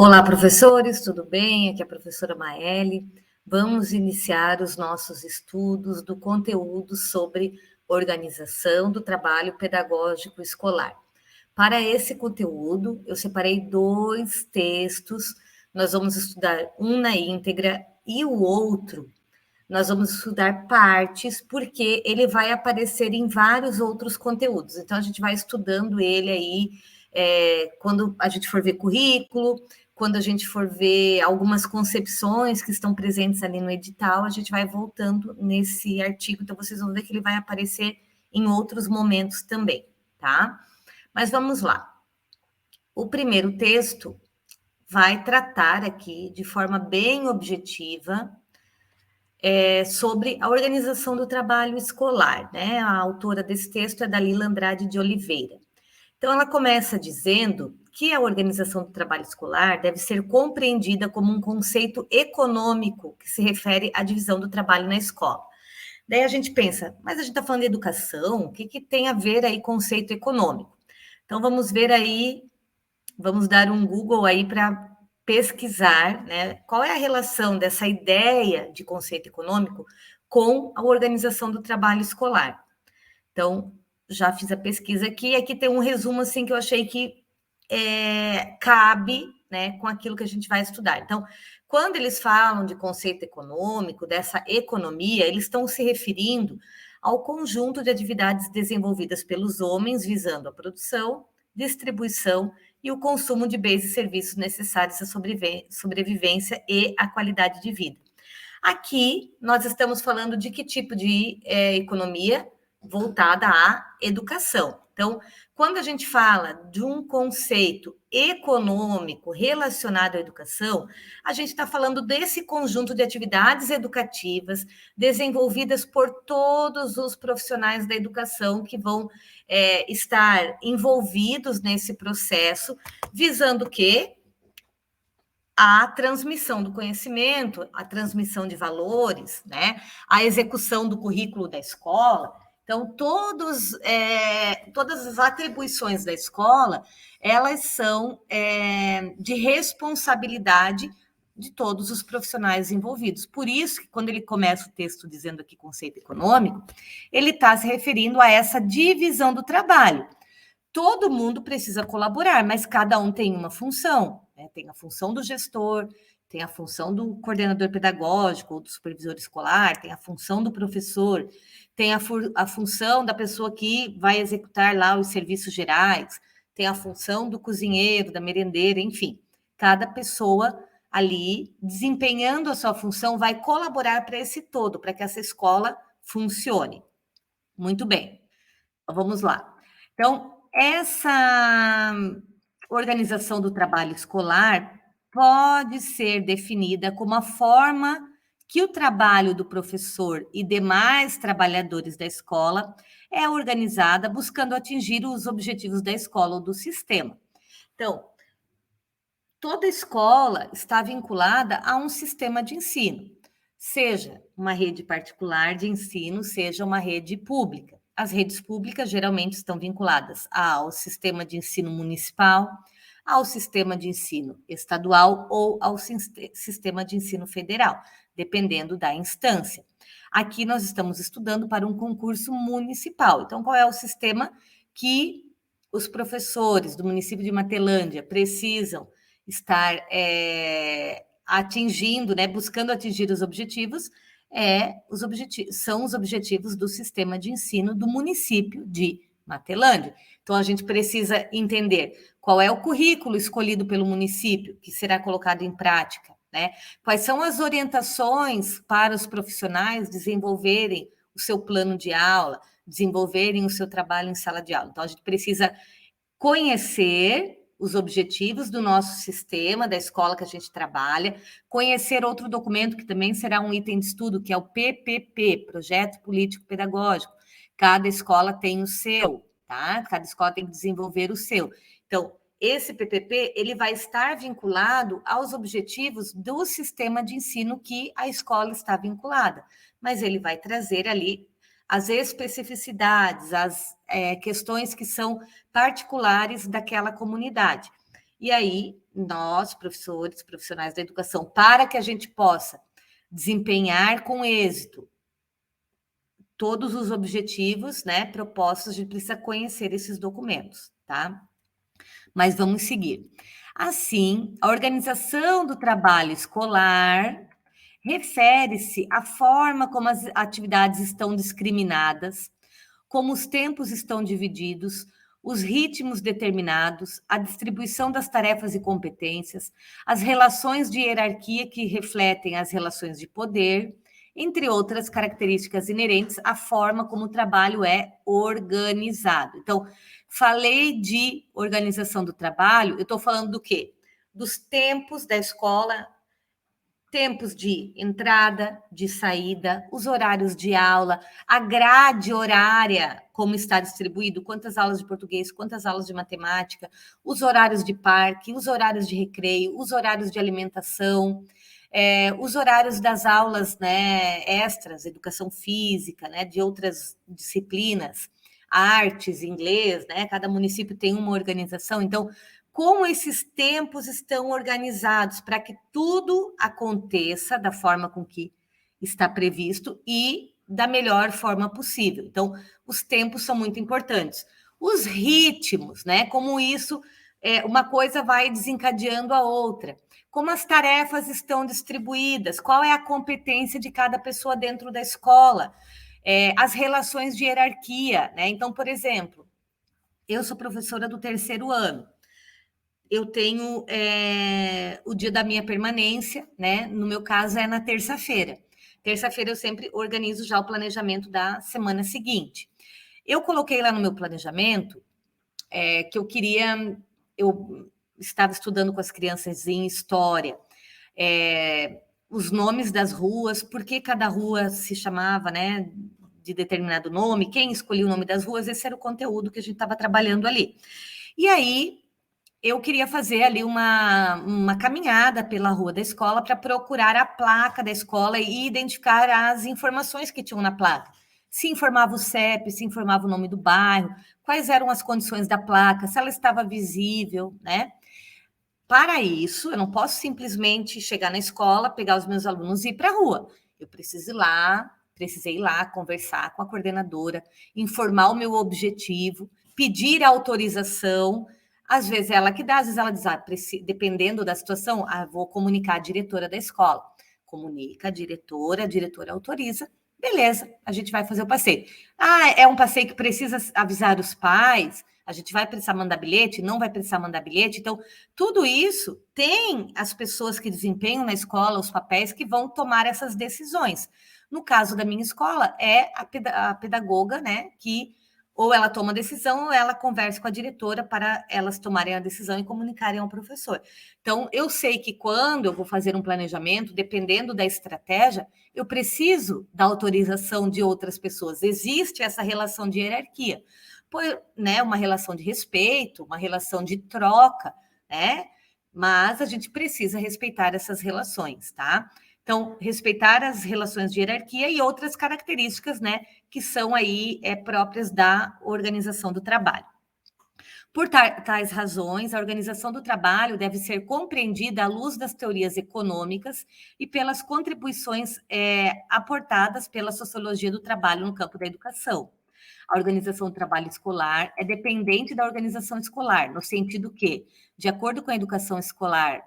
Olá, professores, tudo bem? Aqui é a professora Maeli. Vamos iniciar os nossos estudos do conteúdo sobre organização do trabalho pedagógico escolar. Para esse conteúdo, eu separei dois textos. Nós vamos estudar um na íntegra e o outro nós vamos estudar partes, porque ele vai aparecer em vários outros conteúdos. Então, a gente vai estudando ele aí, quando a gente for ver currículo, quando a gente for ver algumas concepções que estão presentes ali no edital, a gente vai voltando nesse artigo. Então, vocês vão ver que ele vai aparecer em outros momentos também, tá? Mas vamos lá. O primeiro texto vai tratar aqui, de forma bem objetiva, sobre a organização do trabalho escolar, né? A autora desse texto é Dalila Andrade de Oliveira. Então, ela começa dizendo que a organização do trabalho escolar deve ser compreendida como um conceito econômico que se refere à divisão do trabalho na escola. Daí a gente pensa, mas a gente está falando de educação, o que tem a ver aí conceito econômico? Então, vamos ver aí, vamos dar um Google aí para pesquisar, né, qual é a relação dessa ideia de conceito econômico com a organização do trabalho escolar. Então, já fiz a pesquisa aqui, aqui tem um resumo assim que eu achei que cabe, né, com aquilo que a gente vai estudar. Então, quando eles falam de conceito econômico, dessa economia, eles estão se referindo ao conjunto de atividades desenvolvidas pelos homens visando a produção, distribuição e o consumo de bens e serviços necessários à sobrevivência e à qualidade de vida. Aqui, nós estamos falando de que tipo de economia voltada à educação. Então, quando a gente fala de um conceito econômico relacionado à educação, a gente está falando desse conjunto de atividades educativas desenvolvidas por todos os profissionais da educação que vão estar envolvidos nesse processo, visando o quê? A transmissão do conhecimento, a transmissão de valores, né? A execução do currículo da escola. Então, todas as atribuições da escola, elas são de responsabilidade de todos os profissionais envolvidos. Por isso que, quando ele começa o texto dizendo aqui conceito econômico, ele está se referindo a essa divisão do trabalho. Todo mundo precisa colaborar, mas cada um tem uma função, né? Tem a função do gestor, tem a função do coordenador pedagógico ou do supervisor escolar, tem a função do professor, tem a função da pessoa que vai executar lá os serviços gerais, tem a função do cozinheiro, da merendeira, enfim. Cada pessoa ali, desempenhando a sua função, vai colaborar para esse todo, para que essa escola funcione. Muito bem. Então, vamos lá. Então, essa organização do trabalho escolar pode ser definida como a forma que o trabalho do professor e demais trabalhadores da escola é organizada buscando atingir os objetivos da escola ou do sistema. Então, toda escola está vinculada a um sistema de ensino, seja uma rede particular de ensino, seja uma rede pública. As redes públicas geralmente estão vinculadas ao sistema de ensino municipal, ao sistema de ensino estadual ou ao sistema de ensino federal, dependendo da instância. Aqui nós estamos estudando para um concurso municipal. Então, qual é o sistema que os professores do município de Matelândia precisam estar atingindo, né, buscando atingir os objetivos, são os objetivos do sistema de ensino do município de Matelândia. Então, a gente precisa entender qual é o currículo escolhido pelo município, que será colocado em prática, né? Quais são as orientações para os profissionais desenvolverem o seu plano de aula, desenvolverem o seu trabalho em sala de aula. Então, a gente precisa conhecer os objetivos do nosso sistema, da escola que a gente trabalha, conhecer outro documento que também será um item de estudo, que é o PPP, Projeto Político Pedagógico. Cada escola tem o seu, tá? Cada escola tem que desenvolver o seu. Então, esse PPP, ele vai estar vinculado aos objetivos do sistema de ensino que a escola está vinculada, mas ele vai trazer ali as especificidades, as questões que são particulares daquela comunidade. E aí, nós, professores, profissionais da educação, para que a gente possa desempenhar com êxito todos os objetivos, né, propostos, a gente precisa conhecer esses documentos, tá? Mas vamos seguir. Assim, a organização do trabalho escolar refere-se à forma como as atividades estão discriminadas, como os tempos estão divididos, os ritmos determinados, a distribuição das tarefas e competências, as relações de hierarquia que refletem as relações de poder, entre outras características inerentes à forma como o trabalho é organizado. Então, falei de organização do trabalho, eu estou falando do quê? Dos tempos da escola, tempos de entrada, de saída, os horários de aula, a grade horária, como está distribuído, quantas aulas de português, quantas aulas de matemática, os horários de parque, os horários de recreio, os horários de alimentação, os horários das aulas, né, extras, educação física, né, de outras disciplinas, artes, inglês, né, cada município tem uma organização, então como esses tempos estão organizados para que tudo aconteça da forma com que está previsto e da melhor forma possível. Então, os tempos são muito importantes. Os ritmos, né? Como isso, uma coisa vai desencadeando a outra. Como as tarefas estão distribuídas, qual é a competência de cada pessoa dentro da escola, as relações de hierarquia, né? Então, por exemplo, eu sou professora do 3º ano. Eu tenho o dia da minha permanência, né? No meu caso, é na terça-feira. Terça-feira eu sempre organizo já o planejamento da semana seguinte. Eu coloquei lá no meu planejamento que eu estava estudando com as crianças em história, os nomes das ruas, por que cada rua se chamava, né, de determinado nome, quem escolhia o nome das ruas, esse era o conteúdo que a gente estava trabalhando ali. E aí, eu queria fazer ali uma caminhada pela rua da escola para procurar a placa da escola e identificar as informações que tinham na placa. Se informava o CEP, se informava o nome do bairro, quais eram as condições da placa, se ela estava visível, né? Para isso, eu não posso simplesmente chegar na escola, pegar os meus alunos e ir para a rua. Eu precisei ir lá conversar com a coordenadora, informar o meu objetivo, pedir autorização. Às vezes ela que dá, às vezes ela diz, dependendo da situação, vou comunicar a diretora da escola. Comunica a diretora autoriza, beleza, a gente vai fazer o passeio. É um passeio que precisa avisar os pais, a gente vai precisar mandar bilhete, não vai precisar mandar bilhete. Então, tudo isso tem as pessoas que desempenham na escola os papéis que vão tomar essas decisões. No caso da minha escola, é a pedagoga, né, que ou ela toma a decisão ou ela conversa com a diretora para elas tomarem a decisão e comunicarem ao professor. Então, eu sei que quando eu vou fazer um planejamento, dependendo da estratégia, eu preciso da autorização de outras pessoas. Existe essa relação de hierarquia, né, uma relação de respeito, uma relação de troca, né? Mas a gente precisa respeitar essas relações, tá? Então, respeitar as relações de hierarquia e outras características, né, que são aí próprias da organização do trabalho. Por tais razões, a organização do trabalho deve ser compreendida à luz das teorias econômicas e pelas contribuições aportadas pela sociologia do trabalho no campo da educação. A organização do trabalho escolar é dependente da organização escolar, no sentido que, de acordo com a educação escolar,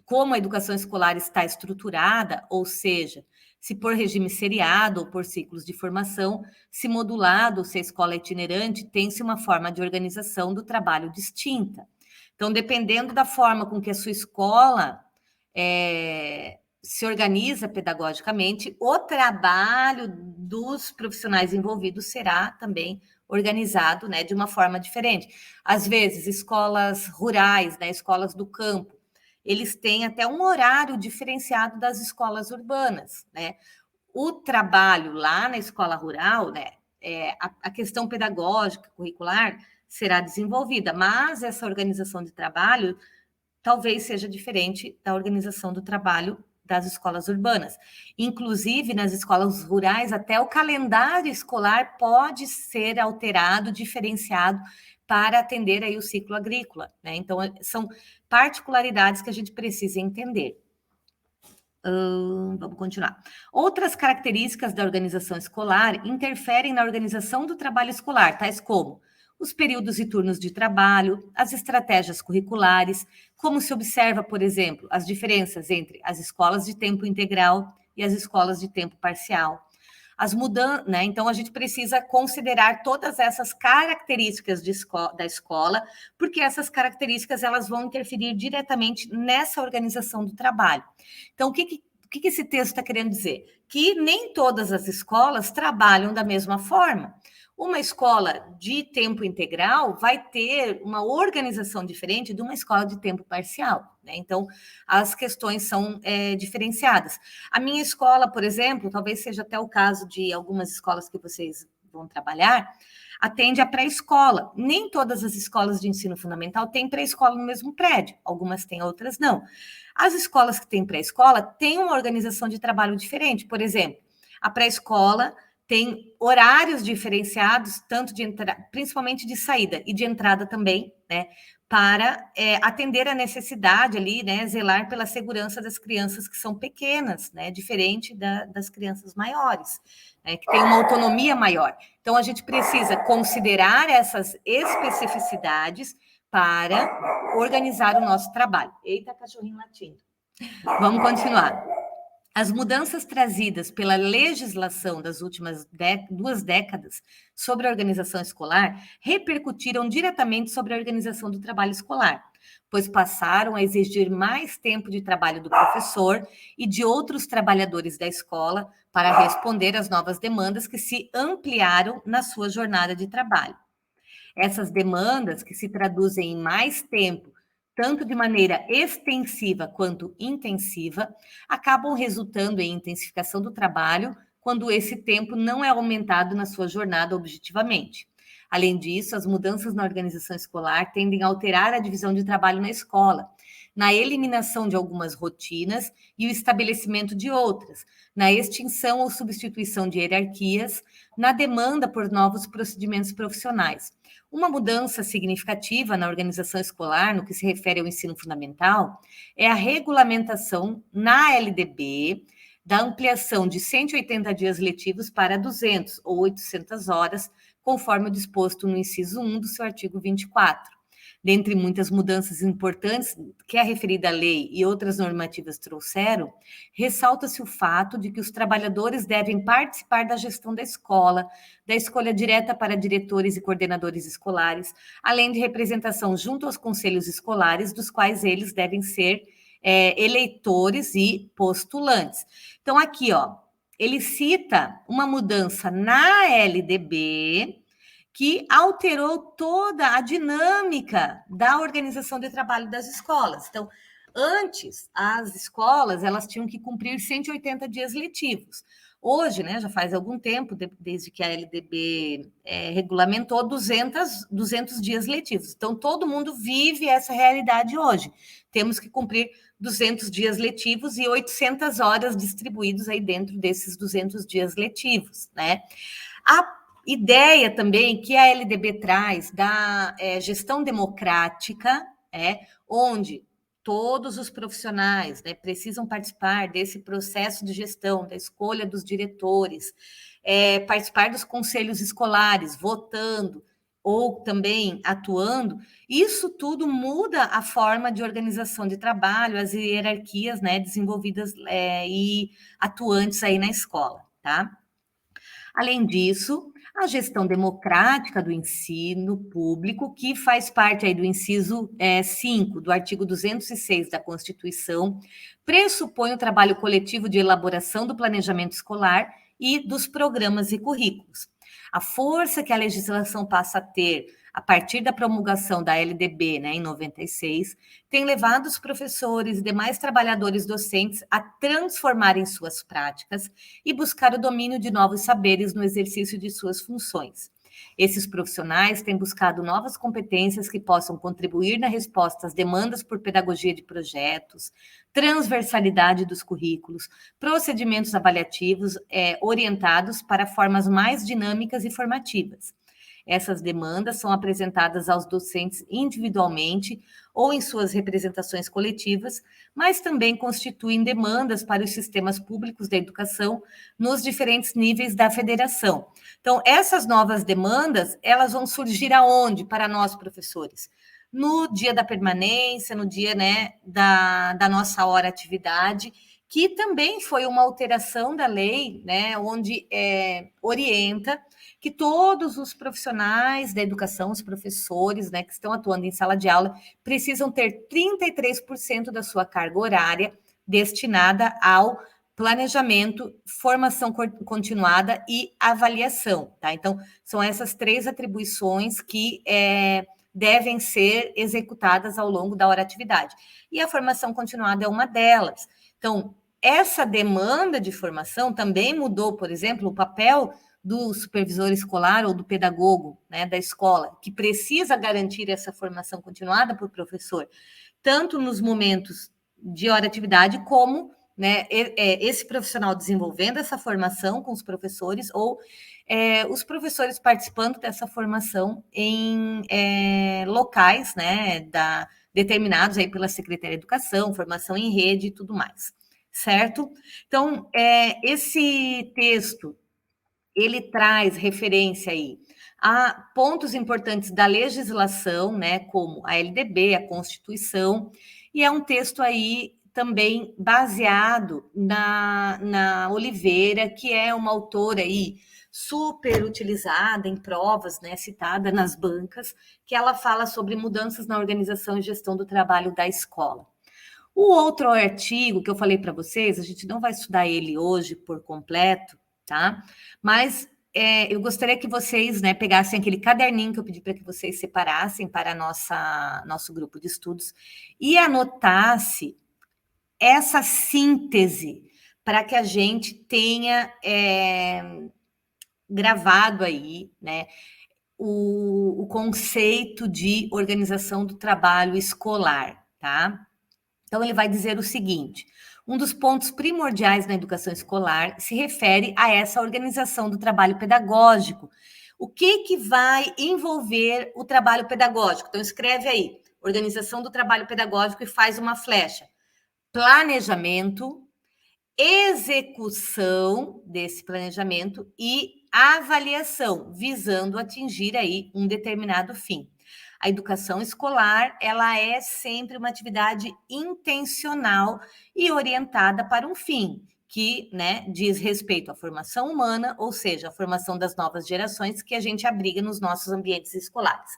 como a educação escolar está estruturada, ou seja, se por regime seriado ou por ciclos de formação, se modulado ou se a escola é itinerante, tem-se uma forma de organização do trabalho distinta. Então, dependendo da forma com que a sua escola se organiza pedagogicamente, o trabalho dos profissionais envolvidos será também organizado, né, de uma forma diferente. Às vezes, escolas rurais, né, escolas do campo, eles têm até um horário diferenciado das escolas urbanas, né? O trabalho lá na escola rural, né, a questão pedagógica, curricular, será desenvolvida, mas essa organização de trabalho talvez seja diferente da organização do trabalho das escolas urbanas. Inclusive, nas escolas rurais, até o calendário escolar pode ser alterado, diferenciado, para atender aí o ciclo agrícola, né? Então, são particularidades que a gente precisa entender. Vamos continuar. Outras características da organização escolar interferem na organização do trabalho escolar, tais como os períodos e turnos de trabalho, as estratégias curriculares, como se observa, por exemplo, as diferenças entre as escolas de tempo integral e as escolas de tempo parcial. As mudanças, né? Então, a gente precisa considerar todas essas características da escola, porque essas características elas vão interferir diretamente nessa organização do trabalho. Então, o que esse texto está querendo dizer? Que nem todas as escolas trabalham da mesma forma. Uma escola de tempo integral vai ter uma organização diferente de uma escola de tempo parcial, né? Então, as questões são diferenciadas. A minha escola, por exemplo, talvez seja até o caso de algumas escolas que vocês vão trabalhar, atende a pré-escola. Nem todas as escolas de ensino fundamental têm pré-escola no mesmo prédio, algumas têm, outras não. As escolas que têm pré-escola têm uma organização de trabalho diferente. Por exemplo, a pré-escola tem horários diferenciados, tanto de entrada, principalmente de saída e de entrada também, né? Para atender a necessidade ali, né? Zelar pela segurança das crianças que são pequenas, né? Diferente das crianças maiores, né? Que têm uma autonomia maior. Então, a gente precisa considerar essas especificidades para organizar o nosso trabalho. Eita, cachorrinho latindo. Vamos continuar. As mudanças trazidas pela legislação das últimas 2 décadas sobre a organização escolar repercutiram diretamente sobre a organização do trabalho escolar, pois passaram a exigir mais tempo de trabalho do professor e de outros trabalhadores da escola para responder às novas demandas que se ampliaram na sua jornada de trabalho. Essas demandas, que se traduzem em mais tempo, tanto de maneira extensiva quanto intensiva, acabam resultando em intensificação do trabalho quando esse tempo não é aumentado na sua jornada objetivamente. Além disso, as mudanças na organização escolar tendem a alterar a divisão de trabalho na escola, na eliminação de algumas rotinas e o estabelecimento de outras, na extinção ou substituição de hierarquias, na demanda por novos procedimentos profissionais. Uma mudança significativa na organização escolar, no que se refere ao ensino fundamental, é a regulamentação na LDB da ampliação de 180 dias letivos para 200 ou 800 horas, conforme o disposto no inciso 1 do seu artigo 24. Dentre muitas mudanças importantes que a referida lei e outras normativas trouxeram, ressalta-se o fato de que os trabalhadores devem participar da gestão da escola, da escolha direta para diretores e coordenadores escolares, além de representação junto aos conselhos escolares, dos quais eles devem ser eleitores e postulantes. Então, aqui, ó, ele cita uma mudança na LDB que alterou toda a dinâmica da organização de trabalho das escolas. Então, antes, as escolas elas tinham que cumprir 180 dias letivos. Hoje, né, já faz algum tempo, desde que a LDB regulamentou 200 dias letivos. Então, todo mundo vive essa realidade hoje. Temos que cumprir 200 dias letivos e 800 horas distribuídos aí dentro desses 200 dias letivos, né? A ideia também que a LDB traz da gestão democrática, onde todos os profissionais, né, precisam participar desse processo de gestão, da escolha dos diretores, participar dos conselhos escolares, votando ou também atuando, isso tudo muda a forma de organização de trabalho, as hierarquias, né, desenvolvidas e atuantes aí na escola, tá? Além disso, a gestão democrática do ensino público, que faz parte aí do inciso 5 do artigo 206 da Constituição, pressupõe o trabalho coletivo de elaboração do planejamento escolar e dos programas e currículos. A força que a legislação passa a ter a partir da promulgação da LDB, né, em 96, tem levado os professores e demais trabalhadores docentes a transformarem suas práticas e buscar o domínio de novos saberes no exercício de suas funções. Esses profissionais têm buscado novas competências que possam contribuir na resposta às demandas por pedagogia de projetos, transversalidade dos currículos, procedimentos avaliativos orientados para formas mais dinâmicas e formativas. Essas demandas são apresentadas aos docentes individualmente ou em suas representações coletivas, mas também constituem demandas para os sistemas públicos da educação nos diferentes níveis da federação. Então, essas novas demandas, elas vão surgir aonde para nós, professores? No dia da permanência, no dia, né, da nossa hora atividade, que também foi uma alteração da lei, né, onde orienta que todos os profissionais da educação, os professores, né, que estão atuando em sala de aula, precisam ter 33% da sua carga horária destinada ao planejamento, formação continuada e avaliação, tá? Então, são essas 3 atribuições que devem ser executadas ao longo da hora atividade. E a formação continuada é uma delas. Então, essa demanda de formação também mudou, por exemplo, o papel do supervisor escolar ou do pedagogo, né, da escola, que precisa garantir essa formação continuada para o professor, tanto nos momentos de hora atividade, como, né, esse profissional desenvolvendo essa formação com os professores, ou os professores participando dessa formação em locais, né, determinados aí pela Secretaria de Educação, formação em rede e tudo mais, certo? Então, esse texto, ele traz referência aí a pontos importantes da legislação, né, como a LDB, a Constituição, e é um texto aí também baseado na Oliveira, que é uma autora aí super utilizada em provas, né, citada nas bancas, que ela fala sobre mudanças na organização e gestão do trabalho da escola. O outro artigo que eu falei para vocês, a gente não vai estudar ele hoje por completo, tá? Mas eu gostaria que vocês, né, pegassem aquele caderninho que eu pedi para que vocês separassem para nosso grupo de estudos e anotasse essa síntese para que a gente tenha gravado aí, né, o conceito de organização do trabalho escolar, tá? Então, ele vai dizer o seguinte: um dos pontos primordiais na educação escolar se refere a essa organização do trabalho pedagógico. O que vai envolver o trabalho pedagógico? Então, escreve aí, organização do trabalho pedagógico, e faz uma flecha. Planejamento, execução desse planejamento e avaliação, visando atingir aí um determinado fim. A educação escolar, ela é sempre uma atividade intencional e orientada para um fim, que, né, diz respeito à formação humana, ou seja, a formação das novas gerações que a gente abriga nos nossos ambientes escolares.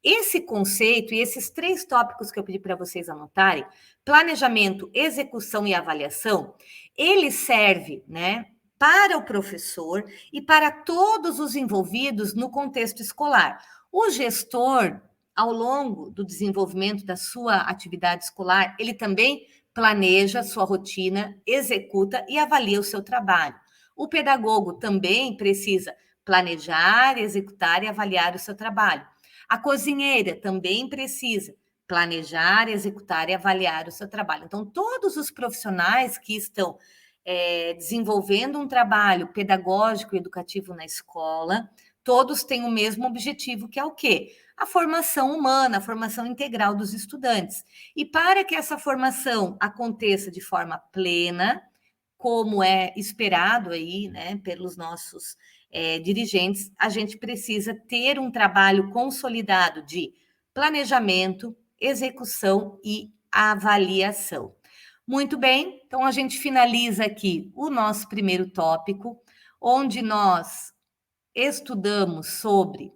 Esse conceito e esses 3 tópicos que eu pedi para vocês anotarem, planejamento, execução e avaliação, ele serve, né, para o professor e para todos os envolvidos no contexto escolar. O gestor, ao longo do desenvolvimento da sua atividade escolar, ele também planeja sua rotina, executa e avalia o seu trabalho. O pedagogo também precisa planejar, executar e avaliar o seu trabalho. A cozinheira também precisa planejar, executar e avaliar o seu trabalho. Então, todos os profissionais que estão desenvolvendo um trabalho pedagógico e educativo na escola, todos têm o mesmo objetivo, que é o quê? A formação humana, a formação integral dos estudantes. E para que essa formação aconteça de forma plena, como é esperado aí, né, pelos nossos dirigentes, a gente precisa ter um trabalho consolidado de planejamento, execução e avaliação. Muito bem, então a gente finaliza aqui o nosso primeiro tópico, onde nós estudamos sobre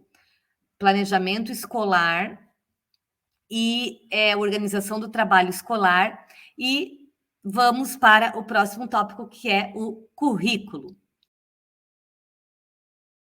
planejamento escolar e organização do trabalho escolar, e vamos para o próximo tópico, que é o currículo.